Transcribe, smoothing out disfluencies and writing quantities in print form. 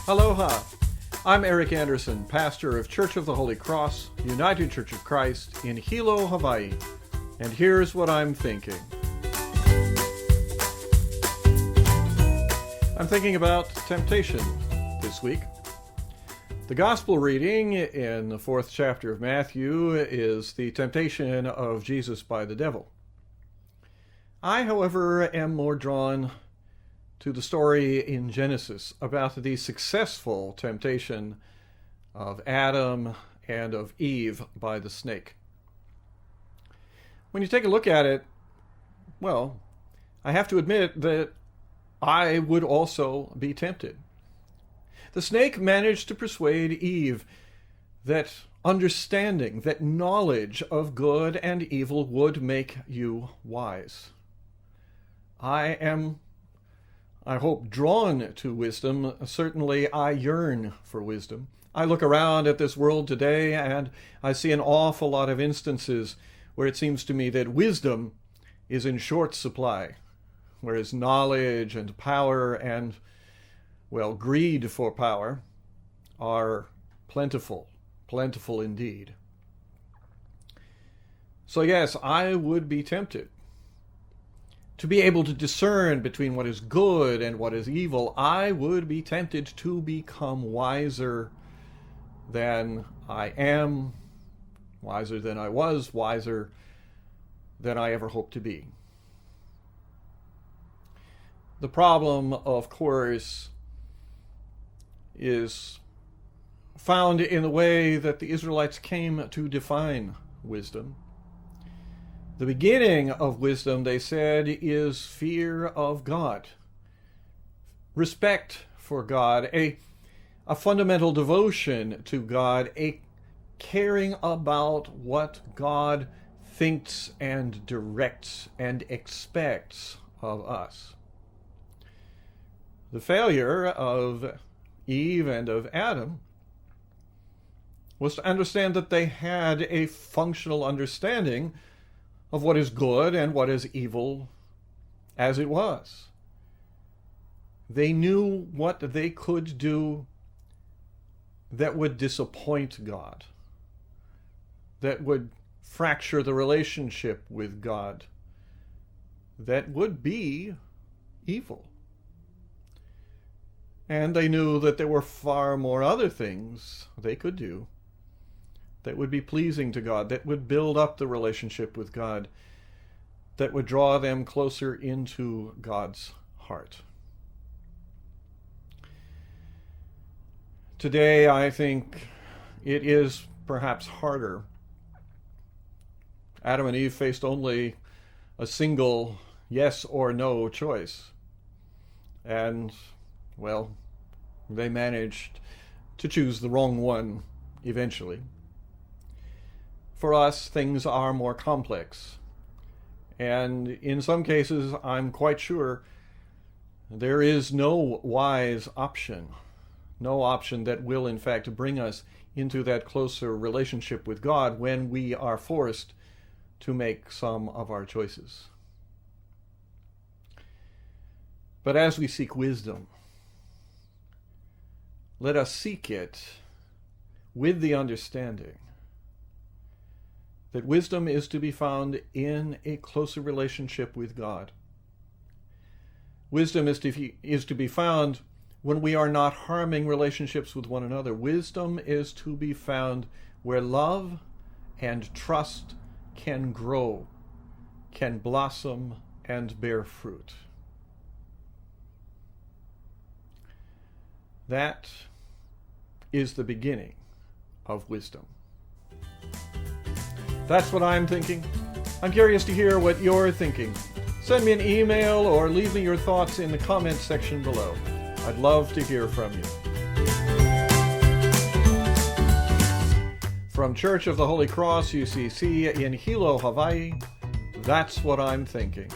Aloha! I'm Eric Anderson, pastor of Church of the Holy Cross, United Church of Christ in Hilo, Hawaii. And here's what I'm thinking. I'm thinking about temptation this week. The gospel reading in the 4th chapter of Matthew is the temptation of Jesus by the devil. I, however, am more drawn to the story in Genesis about the successful temptation of Adam and of Eve by the snake. When you take a look at it, well, I have to admit that I would also be tempted. The snake managed to persuade Eve that understanding, that knowledge of good and evil would make you wise. I hope, drawn to wisdom. Certainly, I yearn for wisdom. I look around at this world today and I see an awful lot of instances where it seems to me that wisdom is in short supply, whereas knowledge and power and, well, greed for power are plentiful indeed. So yes, I would be tempted to be able to discern between what is good and what is evil. I would be tempted to become wiser than I am, wiser than I was, wiser than I ever hoped to be. The problem, of course, is found in the way that the Israelites came to define wisdom. The beginning of wisdom, they said, is fear of God, respect for God, a fundamental devotion to God, a caring about what God thinks and directs and expects of us. The failure of Eve and of Adam was to understand that they had a functional understanding of what is good and what is evil as it was. They knew what they could do that would disappoint God, that would fracture the relationship with God, that would be evil. And they knew that there were far more other things they could do that would be pleasing to God, that would build up the relationship with God, that would draw them closer into God's heart. Today, I think it is perhaps harder. Adam and Eve faced only a single yes or no choice. And, well, they managed to choose the wrong one eventually. For us, things are more complex. And in some cases, I'm quite sure there is no wise option, no option that will in fact bring us into that closer relationship with God when we are forced to make some of our choices. But as we seek wisdom, let us seek it with the understanding that wisdom is to be found in a closer relationship with God. Wisdom is to be found when we are not harming relationships with one another. Wisdom is to be found where love and trust can grow, can blossom, and bear fruit. That is the beginning of wisdom. That's what I'm thinking. I'm curious to hear what you're thinking. Send me an email or leave me your thoughts in the comments section below. I'd love to hear from you. From Church of the Holy Cross, UCC in Hilo, Hawaii, that's what I'm thinking.